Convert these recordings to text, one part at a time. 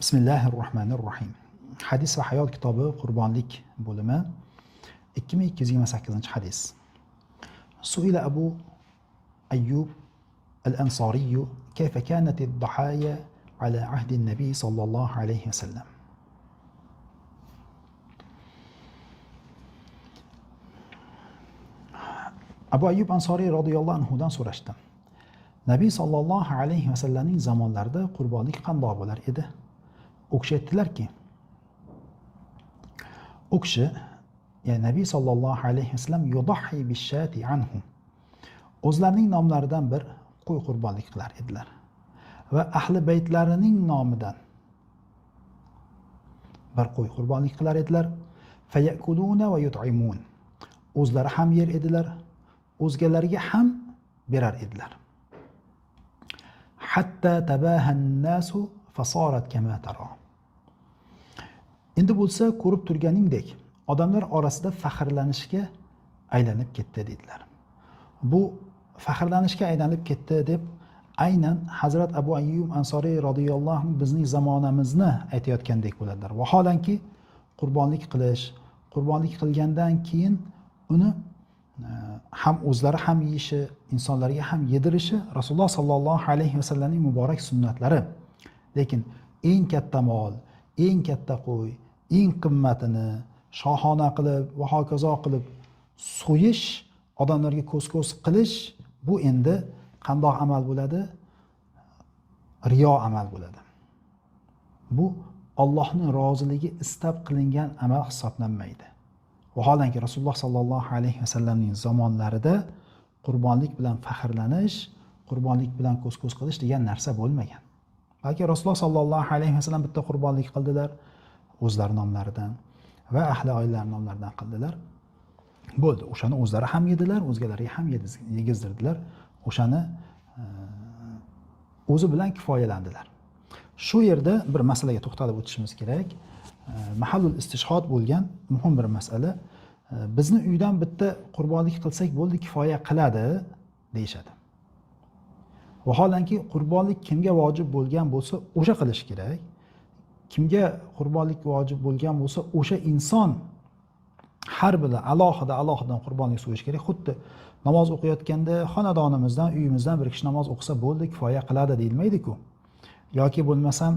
Bismillahirrohmanirrohim. Hadis va hayot kitobi qurbonlik bo'limi 2228 hadis. Suila Abu Ayyub al-Ansari kayfa kanat ad-dahaya ala ahdi an-nabi sallallohu alayhi va sallam. Abu Ayyub Ansari radhiyallohu anhu dan so'rashdi. Nabiy sallallohu alayhi va sallamning zamonlarida qurbonlik qanday bo'lar edi? U kishi aytdilarki, u kishi, ya'ni Nabiy sallallohu alayhi vasallam yudahi bishati anhu, o'zlarining nomlaridan bir qo'y qurbonlik qilar edilar va ahli baytlarining nomidan bir qo'y qurbonlik qilar edilar. Fayakuluna va yut'imun, o'zlari ham yer edilar, o'zgalarga ham berar edilar. Hatta tabaha an-nasu fasarat kama tara. Endi bo'lsa ko'rib turganingdek, odamlar orasida faxrlanishga aylanib ketdi dedilar. Bu faxrlanishga aylanib ketdi deb aynan Hazrat Abu Ayyub Ansari radhiyallohu anhu bizning zamonamizni aytayotgandek bo'ladilar. Vaholanki qurbonlik qilgandan keyin uni ham o'zlari ham yeyishi, insonlarga ham yedirishi Rasululloh sallallohu alayhi vasallamning muborak sunnatlari. Lekin eng katta mol, eng katta qo'y, eng qimmatini shohona qilib va hokazo qilib so'yish, odamlarga ko'z-ko'z qilish, bu endi qandoq amal bo'ladi? Riyo amal bo'ladi. Bu Allohning roziligi istab qilingan amal hisoblanmaydi. Vaholanki Rasululloh sallallohu alayhi vasallamning zamonlarida qurbonlik bilan faxrlanish, qurbonlik bilan ko'z-ko'z qilish degan narsa bo'lmagan. Balki Rasululloh sallallohu alayhi vasallam bitta qurbonlik qildilar, o'zlari nomlaridan va ahli oilalari nomlaridan qildilar. Bo'ldi. O'shani o'zlari ham yedilar, o'zgalarga ham yegizdirdilar. O'shani o'zi bilan kifoyalandilar. Shu yerda bir masalaga to'xtalib o'tishimiz kerak. Mahallul istishhod bo'lgan muhim bir masala. Bizni uydan bitta qurbonlik qilsak bo'ldi, kifoya qiladi deyshadi. Vaholanki qurbonlik kimga vojib bo'lgan bo'lsa, o'sha qilish kerak. Kimga qurbonlik vojib bo'lgan bo'lsa, o'sha inson har biri alohida qurbonlik so'yish kerak. Xuddi namoz o'qiyotganda xonadonimizdan, uyimizdan bir kishi namoz o'qisa bo'ldi, kifoya qiladi deyilmaydi-ku. Yoki bo'lmasam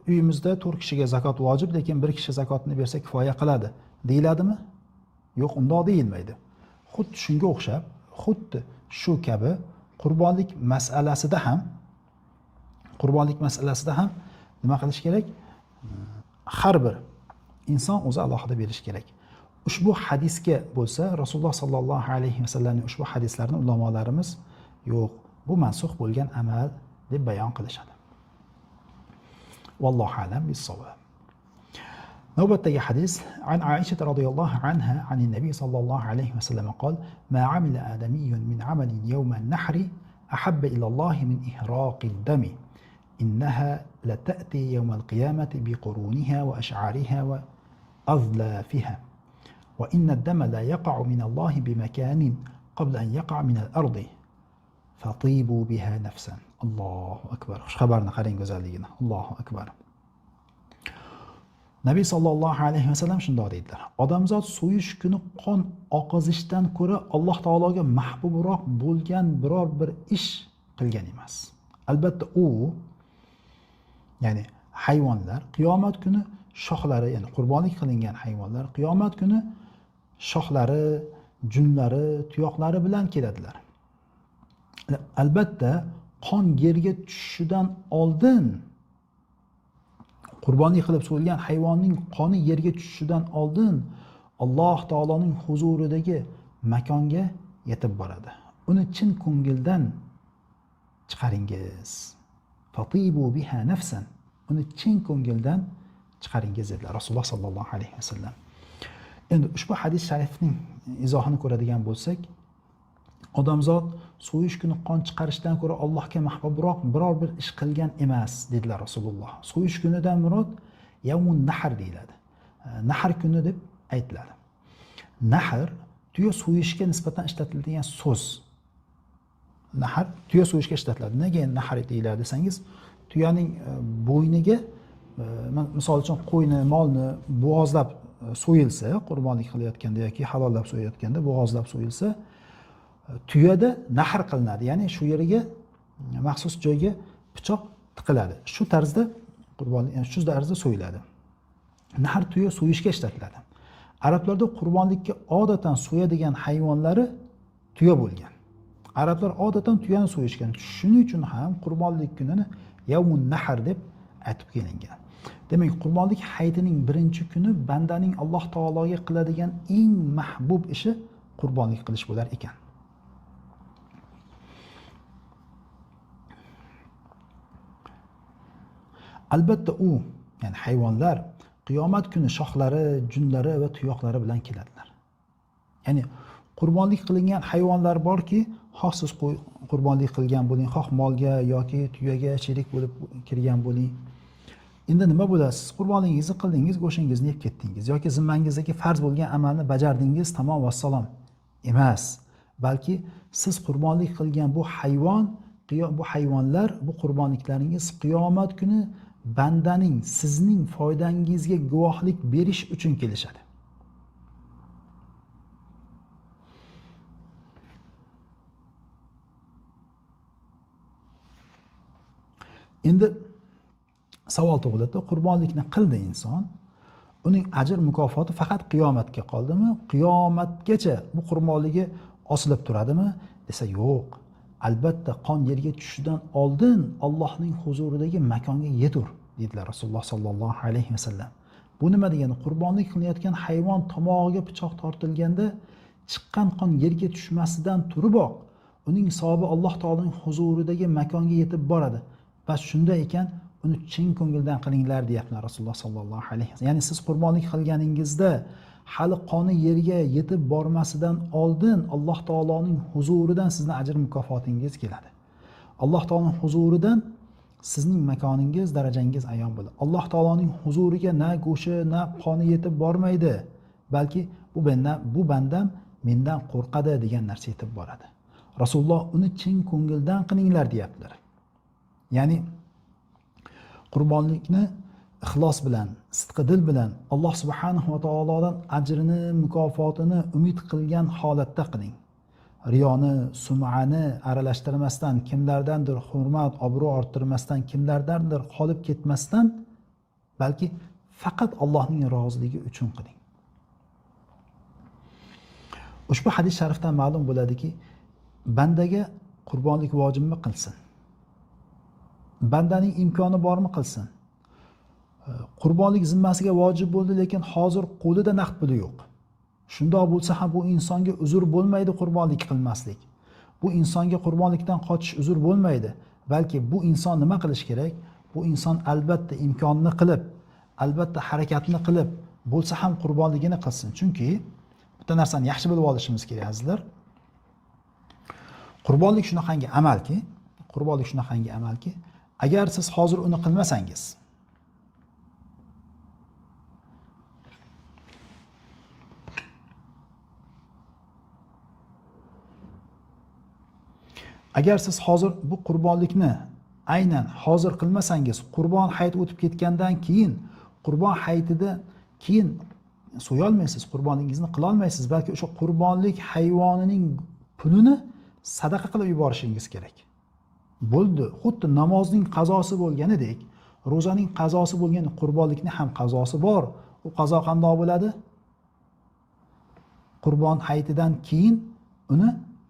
uyimizda 4 kishiga zakot vojib, lekin bir kishi zakotni bersa kifoya qiladi deyiladimi? Yo'q, undoq deyilmaydi. Xuddi shunga o'xshab, xuddi shu kabi qurbonlik masalasida ham nima qilish kerak? Har bir inson o'zi alohida berish kerak. Ushbu hadisga bo'lsa, Rasululloh sallallohu alayhi vasallamning ushbu hadislarini ulamolarimiz yo'q, bu mansux bo'lgan amal deb bayon qilishadi. Vallohu alam bis-savob. نوبتي حديث عن عائشة رضي الله عنها عن النبي صلى الله عليه وسلم قال: ما عمل آدمي من عمل يوم النحر أحب إلى الله من إهراق الدم، إنها لتأتي يوم القيامة بقرونها وأشعارها وأظلافها، وإن الدم لا يقع من الله بمكان قبل أن يقع من الأرض فطيبوا بها نفسا. الله أكبر. خش خبرنا قرين güzelliğine. الله أكبر. Nabiy sallallohu alayhi vasallam shunday dedilar: odamzod so'yish kuni qon oqizishdan ko'ra Alloh taologa mahbubroq bo'lgan biror bir ish qilgan emas. Albatta u, ya'ni hayvonlar qiyomat kuni shoxlari, ya'ni qurbonlik qilingan hayvonlar qiyomat kuni shoxlari, junlari, tuyoqlari bilan keladilar. Albatta qon yerga tushishidan oldin, qurbonlik qilib so'yilgan hayvonning qoni yerga tushishidan oldin Alloh taoloning huzuridagi makonga yetib boradi. Uni chin ko'ngildan chiqaringiz. Fatibu biha nafsan. Uni chin ko'ngildan chiqaringiz dedilar Rasululloh sallallohu alayhi vasallam. Endi ushbu hadis sharifning izohini ko'radigan bo'lsak, odamzod so'yish kuni qon chiqarishdan ko'ra Allohga mahbubroq biror bir ish qilgan emas dedilar Rasululloh. So'yish kunidan murod yawmun nahr deyiladi. Nahr kuni deb aytiladi. Nahr tuya so'yishga nisbatan ishlatiladigan so'z. Nahr tuya so'yishga ishlatiladi. Nega nahr deyiladi desangiz, tuyaning bo'yniga misol uchun qo'yni, molni bo'g'ozlab so'yilsa, qurbonlik qilayotganda yoki halollab so'yayotganda bo'g'ozlab so'yilsa, tuyada nahr qilinadi. Ya'ni shu yeriga maxsus joyga pichoq tiqiladi. Shu tarzda qurbonlik, shu tarzda so'yiladi. Nahr tuya so'yishga ishlatiladi. Arablarda qurbonlikka odatan so'yadigan hayvonlari tuya bo'lgan. Arablar odatan tuyani so'yishgan. Shuning uchun ham qurbonlik kunini yavmun nahr deb aytib kelingan. Demak, qurbonlik hayitining birinchi kuni bandaning Alloh taologa qiladigan eng mahbub ishi qurbonlik qilish bo'lar ekan. Albatta u, ya'ni hayvonlar qiyomat kuni shoxlari, junlari va tuyoqlari bilan keladilar. Ya'ni qurbonlik qilingan hayvonlar borki, xoh siz qurbonlik qilgan bo'ling, xoh molga yoki tuyaga sherik bo'lib kirgan bo'ling. Endi nima bo'ladi? Siz qurbonligingizni qildingiz, go'shingizni yeb ketdingiz yoki zimmangizdagi farz bo'lgan amalni bajardingiz, tamom vassalom emas. Balki siz qurbonlik qilgan bu hayvonlar, bu qurbonliklaringiz qiyomat kuni bandaning sizning foydangizga guvohlik berish uchun kelishadi. Endi savol tug'iladi, qurbonlikni qildi inson, uning ajr mukofoti faqat qiyomatga qoldimi? Qiyomatgacha bu qurbonligi osilib turadimi? Desa yo'q. Albatta qon yerga tushishidan oldin Allohning huzuridagi makonga yetur, dedilar Rasululloh sallallohu alayhi vasallam. Bu nima degani? Qurbonlik qilayotgan hayvon tomog'iga pichoq tortilganda chiqqan qon yerga tushmasidan turiboq uning savobi Alloh taoloning huzuridagi makonga yetib boradi. Bas shunday ekan, uni chin ko'ngildan qilinglar, deyaptilar Rasululloh sallallohu alayhi vasallam. Ya'ni siz qurbonlik qilganingizda hali qoni yerga yetib bormasidan oldin Alloh taoloning huzuridan sizni ajr mukofotingiz keladi. Alloh taoloning huzuridan sizning makoningiz, darajangiz ayon bo'ladi. Alloh taoloning huzuriga na go'shi, na qoni yetib bormaydi, balki bu bandam mendan qo'rqadi degan narsa yetib boradi. Rasululloh uni chin ko'ngildan qilinglar deyaptilar. Ya'ni qurbonlikni ixlos bilan, sidqi dil bilan Alloh subhanahu va taolodan ajrini, mukofotini umid qilgan holatda qiling. Riyoni, sum'ani aralashtirmasdan, kimlardandir hurmat, obro' orttirmasdan, kimlardandir qolib ketmasdan, balki faqat Allohning roziligi uchun qiling. Ushbu hadis sharifdan ma'lum bo'ladiki, bandaga qurbonlik vojibmi qilsin. Bandaning imkoni bormi qilsin. Qurbonlik zimmasiga vojib bo'ldi, lekin hozir qo'lida naqd puli yo'q. Shundoq bo'lsa ham bu insonga uzr bo'lmaydi qurbonlik qilmaslik. Bu insonga qurbonlikdan qochish uzr bo'lmaydi. Balki bu inson nima qilish kerak? Bu inson albatta imkonini qilib, albatta harakatni qilib, bo'lsa ham qurbonligini qilsin. Chunki bitta narsani yaxshi bilib olishimiz kerak, azizlar. Qurbonlik shunaqangi amalki, agar siz hozir uni qilmasangiz, agar siz hozir bu qurbonlikni aynan hozir qilmasangiz, qurbon hayiti o'tib ketgandan keyin, qurbon hayitida keyin so'ya olmaysiz, qurbonligingizni qila olmaysiz, balki o'sha qurbonlik hayvonining pulini sadaqa qilib yuborishingiz kerak. Bo'ldi, xuddi namozning qazosi bo'lganidek, ro'zaning qazosi bo'lgan qurbonlikning ham qazosi bor. U qazo qanday bo'ladi? Qurbon hayitidan keyin uni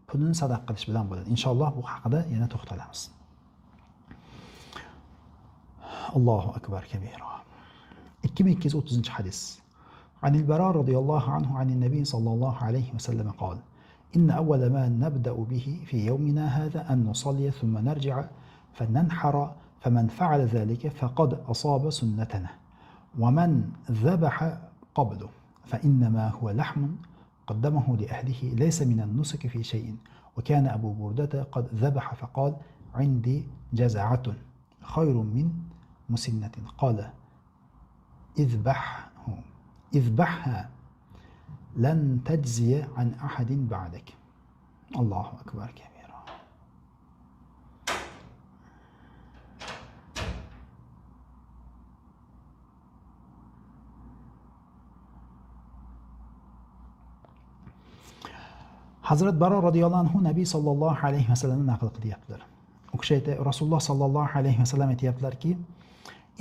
pulini sadaqa qilish bilan bo'ladi. Inshaalloh bu haqida yana to'xtalamiz. Allohu akbar kabira. 2230-hadis. عن البراء رضي الله عنه عن النبي صلى الله عليه وسلم قال: إن أول ما نبدأ به في يومنا هذا أن نصلي ثم نرجع فننحر، فمن فعل ذلك فقد أصاب سنتنا، ومن ذبح قبله فإنما هو لحم قدمه لأهله ليس من النسك في شيء. وكان أبو بردة قد ذبح فقال: عندي جزعة خير من مسنة. قال: اذبحها لن تجزي عن أحد بعدك. الله أكبر كبيرا. Hazrat Baro radhiyallohu anhu Nabiy sallallohu alayhi vasallamni naql qilyaptilar. U kishi Rasululloh sallallohu alayhi vasallam aytayaptilarki,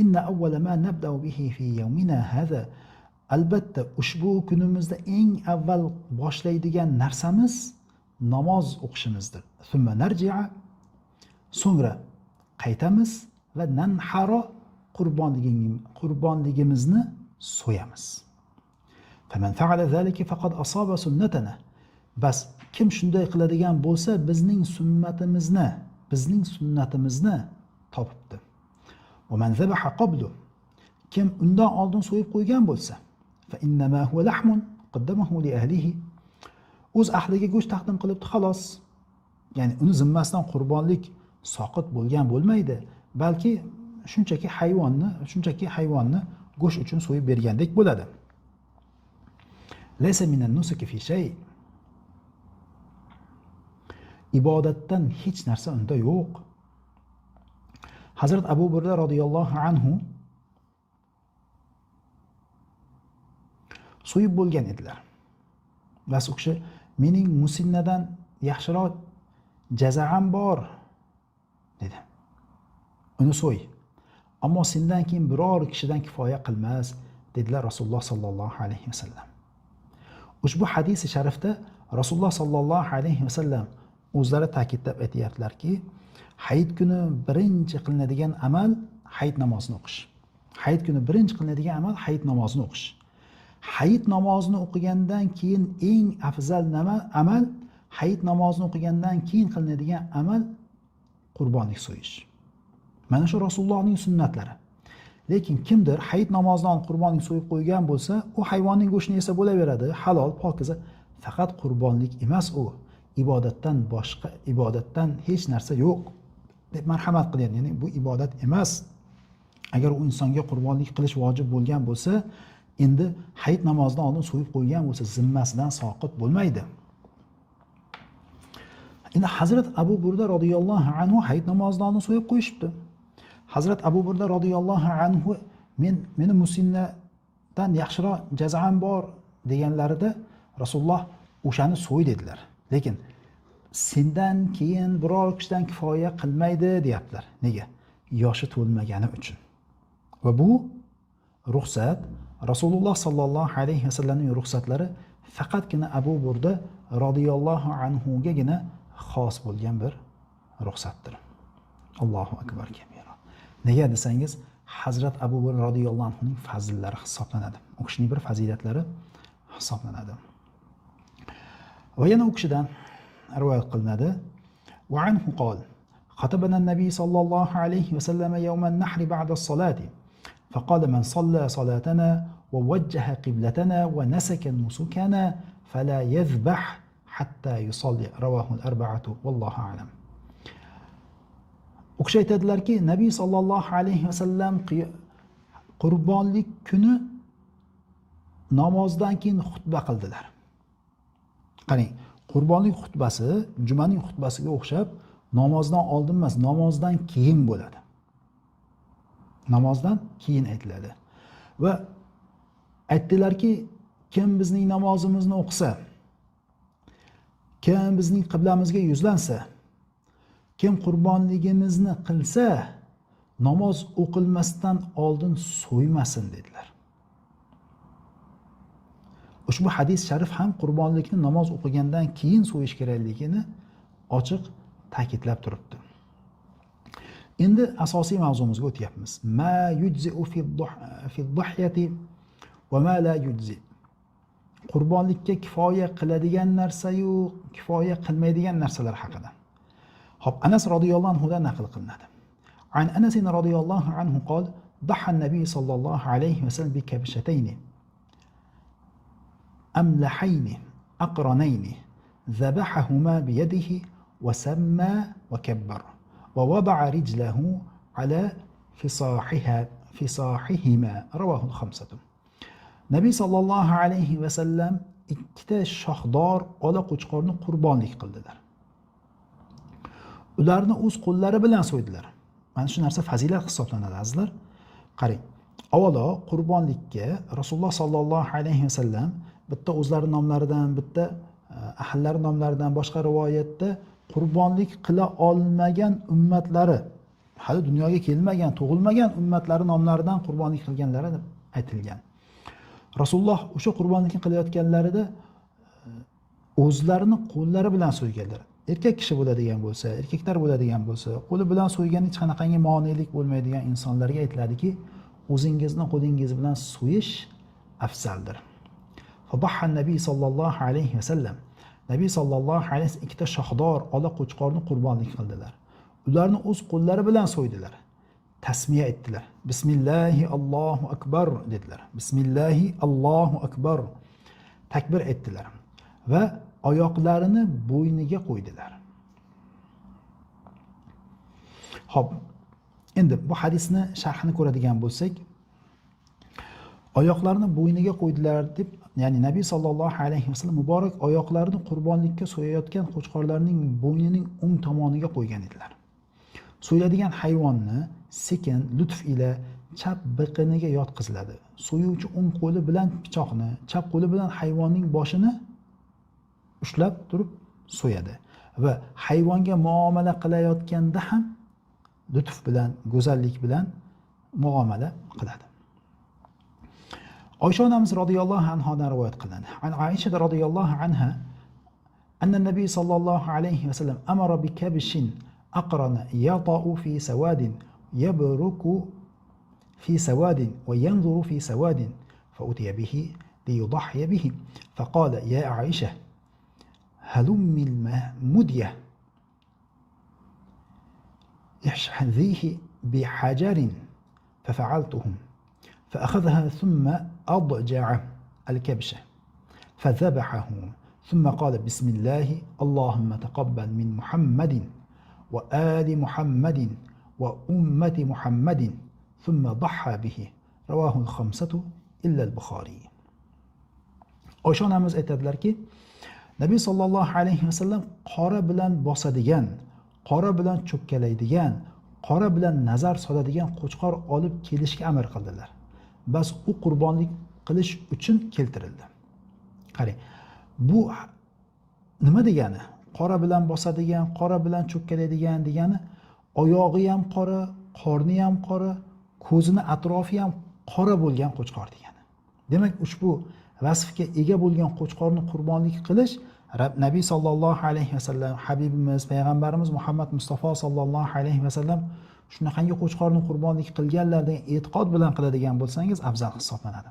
inna awwala ma nabda'u bihi fi yawmina hadha, albatta ushbu kunimizda eng avval boshlaydigan narsamiz namoz o'qishimizdir. Thumma narji'a, so'ngra qaytamiz va nanharo, qurbonligimizni so'yamiz. Faman fa'ala zalika faqad asaba sunnatana. Bas kim shunday qiladigan bo'lsa, bizning sunnatimizni topibdi. Va man zabaha qablu, kim undan oldin so'yib qo'ygan bo'lsa, fa innama huwa lahmun qaddamahu li ahlihi, o'z ahliga go'sht taqdim qilibdi xolos. Ya'ni uni zimmasidan qurbonlik soqit bo'lgan bo'lmaydi, balki shunchaki hayvonni go'sht uchun so'yib bergandek bo'ladi. Laysa minan nusuki fi shay, ibodatdan hech narsa unda yo'q. Hazrat Abu Burda radhiyallohu anhu so'yib bo'lgan edilar. Bas u kishi, mening musinnadan yaxshiroq jaza'am bor dedi. Uni so'y. Ammo sendan keyin biror kishidan kifoya qilmas dedilar Rasululloh sallallohu alayhi vasallam. Ushbu hadisi sharifda Rasululloh sallallohu alayhi vasallam o'zlari ta'kidlab aytayaptilarki, hayit kuni birinchi qilinadigan amal hayit namozini o'qish. Hayit kuni birinchi qilinadigan amal hayit namozini o'qish. Hayit namozini o'qigandan keyin eng afzal amal, hayit namozini o'qigandan keyin qilinadigan amal qurbonlik so'yish. Mana shu Rasulullohning sunnatlari. Lekin kimdir hayit namozidan qurbonlik so'yib qo'ygan bo'lsa, u hayvonning go'shtini yesa bo'laveradi, halol, pokiza. Faqat qurbonlik emas u. Ibodatdan boshqa, ibodatdan hech narsa yo'q deb marhamat qilyapti. Ya'ni bu ibodat emas. Agar u insonga qurbonlik qilish vojib bo'lgan bo'lsa, endi hayit namozidan oldin so'yib qo'ygan bo'lsa, zimmasidan soqit bo'lmaydi. Endi Hazrat Abu Burda radhiyallohu anhu hayit namozidan oldin so'yib qo'yishibdi. Hazrat Abu Burda radhiyallohu anhu meni musinnadan yaxshiroq jaza'am bor deganlarida Rasululloh o'shani so'y dedilar. Lekin sendan keyin biror kishidan kifoya qilmaydi deyaptilar. Nega? Yoshi to'lmagani uchun. Va bu ruxsat Rasululloh sallallohu alayhi vasallamning ruxsatlari faqatgina Abu Burda radhiyallohu anhugagina xos bo'lgan bir ruxsatdir. Allohu akbar kabira. Nega desangiz, Hazrat Abu Burda radhiyallohu anhuning fazillari hisoblanadi. U kishining bir fazilatlari hisoblanadi. Va yana u kishidan rivoyat qilinadi. Va anhu qol: "Khatabana an-nabiy sallallohu alayhi va sallam yawm an-nahr ba'da as-salati, faqala man salla salatana wa wajjaha qiblatana wa nasaka nusukana fala yadhbah hatta yusalli." Rawahu al-arba'atu wallahu a'lam. U kishi aytadilarki, Nabiy sallallohu alayhi va sallam qurbonlik kuni namozdan keyin xutba qildilar. Qarang, qurbonlik xutbasi jumaning xutbasiga o'xshab namozdan oldin emas, namozdan keyin bo'ladi. Namozdan keyin aytiladi. Va aytdilarki, kim bizning namozimizni o'qisa, kim bizning qiblamizga yuzlansa, kim qurbonligimizni qilsa, namoz o'qilmasdan oldin so'ymasin dedilar. Ushbu hadis sharif ham qurbonlikni namoz o'qigandan keyin so'yish kerakligini ochiq ta'kidlab turibdi. Endi asosiy mavzumizga o'tyapmiz. Ma yujzi'u fi dhuhyati va ma la yujzi. Qurbonlikka kifoya qiladigan narsa-yu, kifoya qilmaydigan narsalar haqida. Hop, Anas radhiyallohu anhu dan naql qilinadi. An Anas radhiyallohu anhu qol: "Dhaha an-nabiy sallallohu alayhi va sallam bi kabshatayn أملحين أقرنين ذبحهما بيده وسمى وكبر ووضع رجله على فصاحهما." رواه الخمسة. Nabiy sallallohu alayhi va sallam ikkita shohdor ola qo'chqorni qurbonlik qildilar. Ularni o'z qo'llari bilan so'ydilar. Mana shu narsa fazilat hisoblanadi azizlar. Qarang, avvalo qurbonlikka Rasululloh sallallohu alayhi va sallam bitta o'zlari nomlaridan bitta ahllari nomlaridan boshqa rivoyatda qurbonlik qila olmagan ummatlari, hali dunyoga kelmagan, tug'ilmagan ummatlari nomlaridan qurbonlik qilganlari deb aytilgan. Rasululloh o'sha qurbonlikni qilayotganlarida o'zlarini qo'llari bilan so'yganlar. Erkak kishi bo'ladigan bo'lsa, erkaklar bo'ladigan bo'lsa, qo'li bilan so'ygan hech qanaqangi monelik bo'lmaydigan insonlarga aytiladiki, o'zingizni qo'lingiz bilan so'yish afzaldir. Fadahha nabiy sallallohu alayhi vasallam. Nabiy sallallohu alayhi vasallam ikkita shohdor ola qo'chqorni qurbonlik qildilar. Ularni o'z qo'llari bilan so'ydilar. Tasmiya etdilar. Bismillahi Allohu akbar dedilar. Bismillahi Allohu akbar. Takbir etdilar va oyoqlarini bo'yniga qo'ydilar. Xo'p, endi bu hadisni sharhini ko'radigan bo'lsak, oyoqlarini bo'yniga qo'ydilar deb, ya'ni Nabiy sallallohu alayhi vasallam muborak oyoqlarini qurbonlikka so'yayotgan qo'chqorlarning bo'ynining o'ng tomoniga qo'ygan edilar. So'yiladigan hayvonni sekin, lutf ila chap biqiniga yotqiziladi. So'yuvchi o'ng qo'li bilan pichoqni, chap qo'li bilan hayvonning boshini ushlab turib so'yadi va hayvonga muomala qilayotganda ham lutf bilan, go'zallik bilan muomala qiladi. Oysha onamiz radhiyallohu anhodan rivoyat qilindi. An Aisha radhiyallohu anha anna nabiy sallallohu alayhi vasallam amara bi kabshin aqrana yata'u fi sawadin yabruku fi sawadin wa yanzuru fi sawadin fa utiya bihi liyudahhiya bihi faqala ya Aisha هلم المدية احذيه بحجر ففعلتهم فأخذها ثم أضجع الكبشة فذبحه ثم قال بسم الله اللهم تقبل من محمد وآل محمد وأمة محمد ثم ضحى به رواه الخمسة إلا البخاري. Oysha onamiz aytadilarki, Nabiy sallallohu alayhi vasallam qora bilan bosadigan, qora bilan cho'kkalaydigan, qora bilan nazar soladigan qo'chqor olib kelishga amr qildilar. Bas u qurbonlik qilish uchun keltirildi. Qarang, bu nima degani? Qora bilan bosadigan, qora bilan cho'kkalaydigan degani oyog'i ham qora, qorni ham qora, ko'zini atrofi ham qora bo'lgan qo'chqor degani. Demak, ushbu vasfga ega bo'lgan qo'chqorni qurbonlik qilish Nabiy sallallohu alayhi vasallam, Habibimiz, payg'ambarimiz Muhammad Mustafa sallallohu alayhi vasallam shunaqangi qo'chqorni qurbonlik qilganlar degan e'tiqod bilan qiladigan bo'lsangiz afzal hisoblanadi.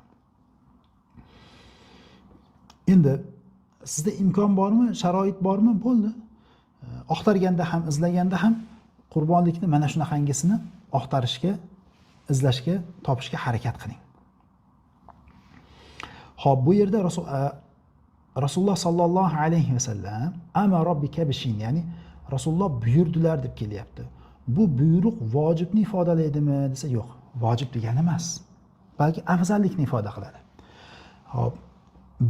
Endi sizda imkon bormi, sharoit bormi? Bo'ldi. Oqtarganda ham, izlaganda ham qurbonlikni mana shunaqangisini oqtarishga, izlashga, topishga harakat qiling. Xo'p, bu yerda Rasululloh sallallohu alayhi vasallam amara bi kabshin, ya'ni Rasululloh buyurdilar deb kelyapti. Bu buyruq vojibni ifodalaydimi desa, yo'q, vojib degani emas. Balki afzallikni ifoda qiladi. Xo'p,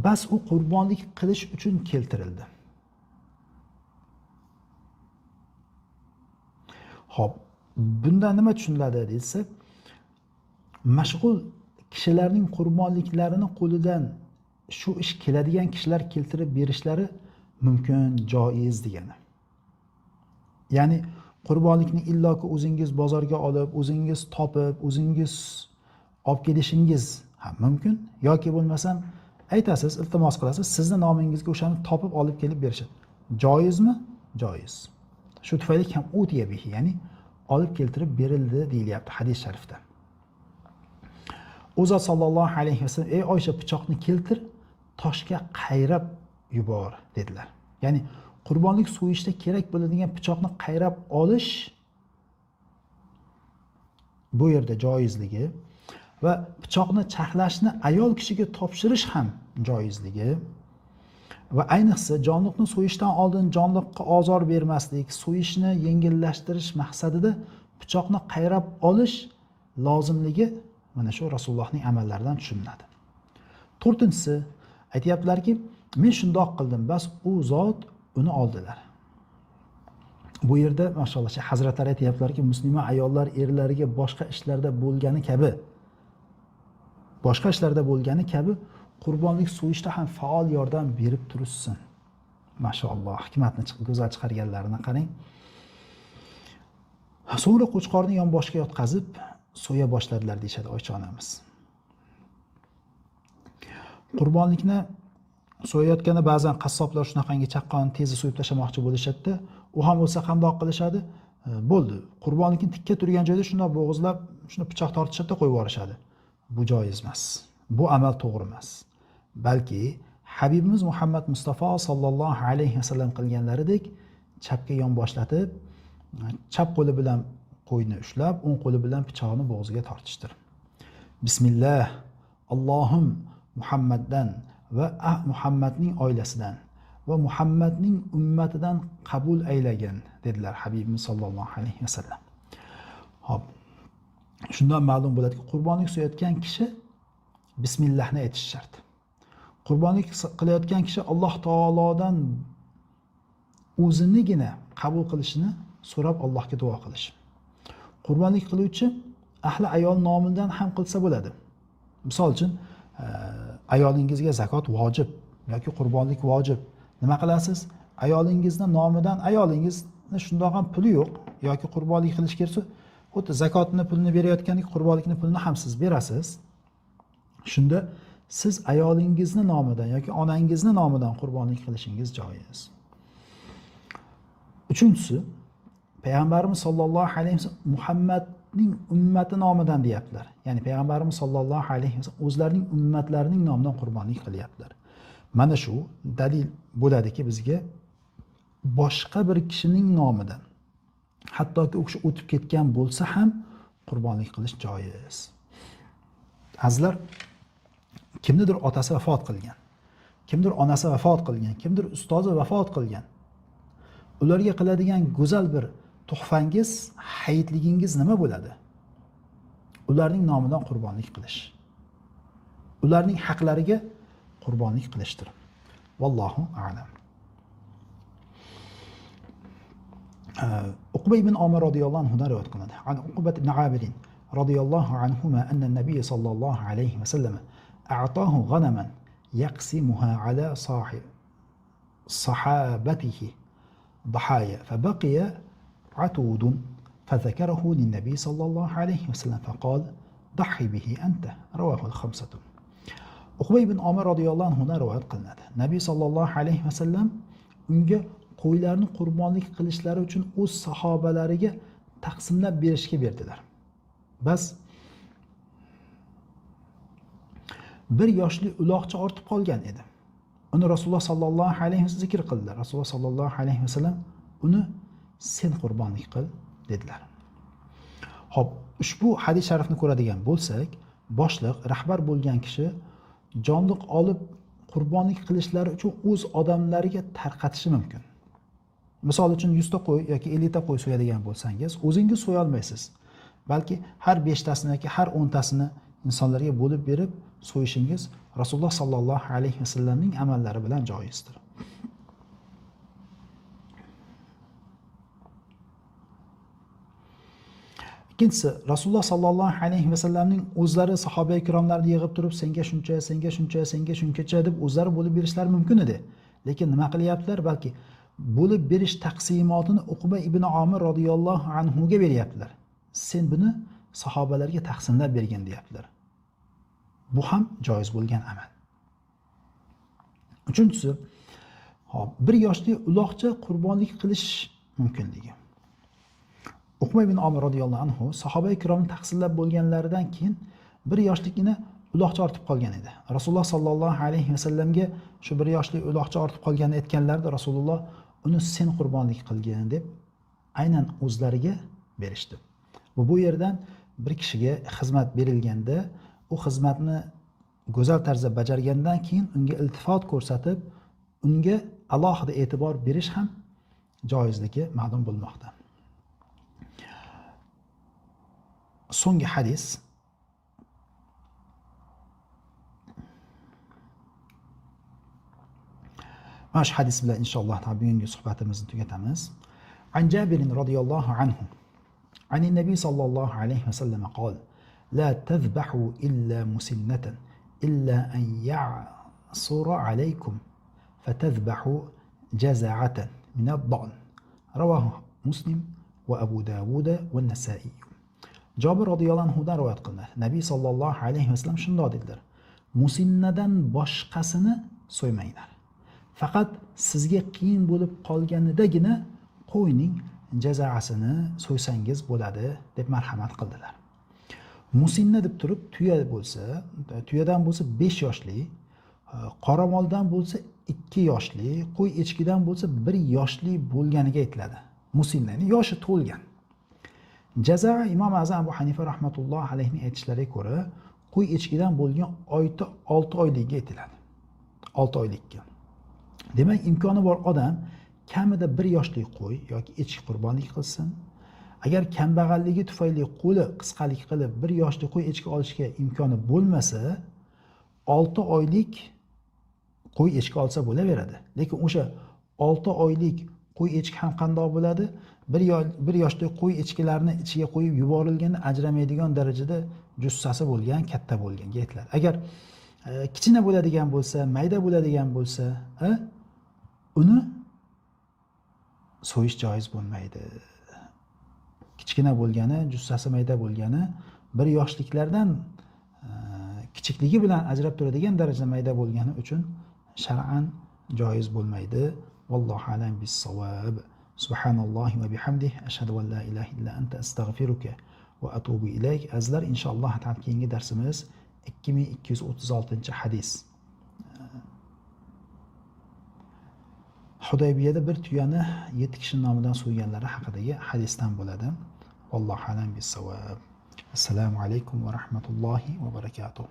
bas u qurbonlik qilish uchun keltirildi. Xo'p, bundan nima tushuniladi desa, mashg'ul kishilarning qurbonliklarini qo'lidan shu ish keladigan kishilar keltirib berishlari mumkin, joiz degani. Ya'ni qurbonlikni illoki o'zingiz bozorga olib, o'zingiz topib, o'zingiz olib kelishingiz ham mumkin, yoki bo'lmasam aytasiz, iltimos qilasiz, sizni nomingizga o'shani topib olib kelib berishadi. Joizmi? Joiz. Shu tufayli ham utiya bihi, ya'ni olib keltirib berildi deyilyapti hadis sharifda. O'zat sallallohu alayhi vasallam, ey Oysha, pichoqni keltir, toshga qayrab yubor dedilar. Ya'ni qurbonlik so'yishda kerak bo'ladigan pichoqni qayrab olish bu yerda joizligi va pichoqni charxlashni ayol kishiga topshirish ham joizligi va ayniqsa jonliqni so'yishdan oldin jonliqqa ozor bermaslik, so'yishni yengillashtirish maqsadida pichoqni qayrab olish lozimligi mana shu Rasulullohning amallaridan tushuniladi. To'rtinchisi, aytayaptilarki, men shundoq qildim, bas u zot uni oldilar. Bu yerda mashallah hazratlar aytayaptilarki, musulmon ayollar erlariga boshqa ishlarda bo'lgani kabi qurbonlik so'yishda ham faol yordam berib turishsin. Mashaalloh, hikmatni go'zal chiqarganlarini qarang. So'ngra qo'chqorni yonboshga yotqazib so'ya boshladilar deyshadi Oysha onamiz. Qurbonlikni so'yayotganda ba'zan qassoblar shunaqangi chaqqonni tezda so'yib tashlamoqchi bo'lishadi-da, u ham bo'lsa qandoq qilishadi? Bo'ldi. Qurbonlikni tikka turgan joyda shunday bo'g'izlab, shuni pichoq tortishadi, qo'yib yuborishadi. Bu joiz emas. Bu amal to'g'ri emas. Balki Habibimiz Muhammad Mustafa sallallohu alayhi vasallam qilganlaridek chapga yonboshlatib, chap qo'li bilan qo'yni ushlab, o'ng qo'li bilan pichoqni bo'g'ziga tortishdir. Bismillah. Allohim Muhammaddan va Muhammadning oilasidan va Muhammadning ummatidan qabul aylagin dedilar Habibimiz sallallohu alayhi vasallam. Hop. Shundan ma'lum bo'ladiki, qurbonlik so'yayotgan kishi bismillahni aytish shart. Qurbonlik qilayotgan kishi Alloh taolodan o'zinigina qabul qilishini so'rab Allohga duo qilish. Qurbonlik qiluvchi ahli ayol nomidan ham qilsa bo'ladi. Misol uchun ayolingizga zakot vojib yoki qurbonlik vojib. Nima qilasiz? Ayolingizning nomidan, ayolingizni shundoq ham puli yo'q yoki qurbonlik qilish kerak, xuddi zakotni pulini berayotgandek qurbonlikning pulini ham siz berasiz. Shunda siz ayolingizning nomidan yoki onangizning nomidan qurbonlik qilishingiz joiz. Uchinchisi, Payg'ambarimiz sollallohu alayhi vasallam Muhammadning ummati nomidan deyaptilar. Ya'ni Payg'ambarimiz sollallohu alayhi vasallam o'zlarining ummatlarining nomidan qurbonlik qilyaptilar. Mana shu dalil bo'ladiki bizga boshqa bir kishining nomidan, hattoki u kishi o'tib ketgan bo'lsa ham qurbonlik qilish joiz. Azizlar, kimnidir otasi vafot qilgan, kimdir onasi vafot qilgan, kimdir ustozi vafot qilgan. Ularga qiladigan go'zal bir tuhfangiz, hayitligingiz nima bo'ladi? Ularning nomidan qurbonlik qilish. Ularning haqlariga qurbonlik qilishdir. Vallohu a'lam. Uqba ibn Amir radhiyallohu anhu rivoyat qiladi. An Uqba ibn Amir radhiyallohu anhuma anna an-nabiy sallallohu alayhi va sallam a'tahu ghanaman yaqsimuha ala sahabatihi ضحايا فبقي عتود فذكره للنبي صلى الله عليه وسلم فقال ضحي به أنت رواه الخمسة. Uqba ibn Amir radhiyallohu anhudan rivoyat qilinadi. Nabiy sallallohu alayhi vasallam unga qo'ylarni qurbonlik qilishlari uchun o'z sahobalariga taqsimlab berishga berdilar. Bas bir yoshli uloqcha ortib qolgan edi. Uni Rasululloh sallallohu alayhi vasallam zikr qildilar. Rasululloh sallallohu alayhi vasallam uni sen qurbonlik qil dedilar. Xo'p, ushbu hadis sharifni ko'radigan bo'lsak, boshliq, rahbar bo'lgan kishi jonliq olib qurbonlik qilishlari uchun o'z odamlariga tarqatishi mumkin. Misol uchun 100 ta qo'y yoki 50 ta qo'y so'yadigan bo'lsangiz, o'zingiz so'ya olmaysiz. Balki har 5 tasini yoki har 10 tasini insonlarga bo'lib berib so'yishingiz Rasululloh sallallohu alayhi vasallamning amallari bilan joizdir. Ikkinchisi, Rasululloh sallallohu alayhi vasallamning o'zlari sahoba ikromlarni yig'ib turib, senga shuncha, senga shuncha, senga shuncha deb o'zlari bo'lib berishlari mumkin edi. Lekin nima qilyaptilar? Balki bo'lib berish taqsimotini Uqba ibn Amir radhiyallohu anhu ga beryaptilar. Sen buni sahobalarga taqsimlab bergin deyaptilar. Bu ham joiz bo'lgan amal. Uchinchisi, bir yoshli uloqcha qurbonlik qilish mumkinligi. Uqba ibn Amir radhiyallohu anhu sahoba ikromni taqsimlab bo'lganlaridan keyin bir yoshligina uloqcha ortib qolgan edi. Rasululloh sallallohu alayhi vasallamga shu bir yoshli uloqcha ortib qolganini aytganlarida Rasululloh uni sen qurbonlik qilgin deb aynan o'zlariga berishdi. Bu yerdan bir kishiga xizmat berilganda, u xizmatni go'zal tarzda bajargandan keyin unga iltifot ko'rsatib, unga alohida e'tibor berish ham joizligi ma'lum bo'lmoqda. So'nggi hadis mana shu hadis bilan inshaalloh bugungi suhbatimizni tugatamiz. An Jabir radhiyallohu anhu عن النبي صلى الله عليه وسلم قال لا تذبحوا إلا مسنة إلا أن يعصر عليكم فتذبحوا جزعة من الضأن رواه مسلم وأبو داود والنسائي. Jabir radhiyallohu anhudan rivoyat qilinadi. Nabiy sallallohu alayhi vasallam shunday dedilar: Musinnadan boshqasini so'ymanglar. Faqat sizga qiyin bo'lib qolganidagina qo'yning jazasini so'ysangiz bo'ladi deb marhamat qildilar. Musinna deb turib tuya bo'lsa, tuyadan bo'lsa 5 yoshli, qoramoldan bo'lsa 2 yoshli, qo'y echkidan bo'lsa 1 yoshli bo'lganiga aytiladi. Musinna, ya'ni yoshi to'lgan. Jaza Imom Azam Abu Hanifa rahmatullohi alayhining aytishlariga ko'ra, qo'y echkidan bo'lgan 6 oylikka aytiladi. 6 oylikka. Demak, imkoni bor odam kamida 1 yoshli qo'y yoki echki qurbonlik qilsin. Agar kambag'alligi tufayli qo'li qisqalik qilib 1 yoshli qo'y echki olishga imkoni bo'lmasa, 6 oylik qo'y echki olsa bo'laveradi. Lekin o'sha 6 oylik qo'y echki ham qandoq bo'ladi? 1 yoshli qo'y echkilarni ichiga qo'yib yuborilganda ajramaydigan darajada jussasi bo'lgan, katta bo'lganga aytiladi. Agar kichkina bo'ladigan bo'lsa, mayda bo'ladigan bo'lsa, uni so'yish joiz bo'lmaydi. Kichkina bo'lgani, jussasi mayda bo'lgani 1 yoshliklardan kichikligi bilan ajrab turadigan darajada mayda bo'lgani uchun shar'an joiz bo'lmaydi. Vallohu alam bis-savob. Subhanallohi va bihamdihi ashhadu an la ilaha illa anta astaghfiruka va atubu ilayk. Azizlar, inshaalloh keyingi darsimiz 2236-hadis. Hudaybiyada bir tuyani 7 kishi nomidan so'yganlari haqidagi hadisdan bo'ladi. Vallohu alam bis-savob. Assalomu alaykum va rahmatullohi va barakatuh.